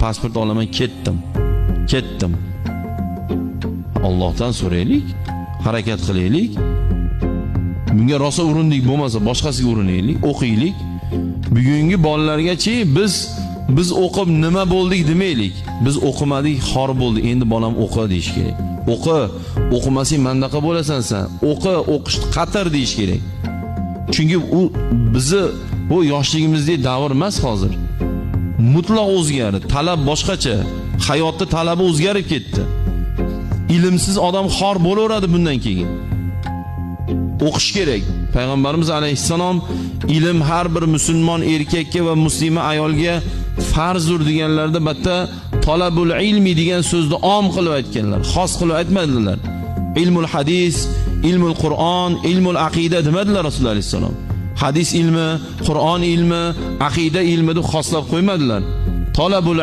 pasport olaman, ketdim. Allohdan so'raylik, harakat qilaylik. Bunga rosa urindik, bo'lmasa boshqasiga urinaylik, o'qiylik. Bugungi bolalargachi biz o'qib nima bo'ldik demaylik. Biz o'qimadik, xor bo'ldik. Endi bolam o'qi deyish kerak. O'qimasang mandaqa bo'lasan sen. O'qish qatar deyish kerak. Chunki u bizni bu yoshligimizdagi davr emas hozir. Mutlaq o'zgardi. Talab boshqacha. Hayotda talabi o'zgarib ketdi. Ilmsiz odam xor bo'laveradi bundan keyin. O'qish kerak. Payg'ambarimiz alayhissalom ilm har bir musulmon erkakka va muslima ayolga farzdir deganlarda batta talabul ilmi degan so'zni om qilib aytganlar. Xos qilib aytmadilar. Ilmul hadis, ilmul Qur'on, ilmul aqida demadilar Rasululloh alayhissalom. Hadis ilmi, Qur'on ilmi, aqida ilmi deb xoslab qo'ymadilar. Talabul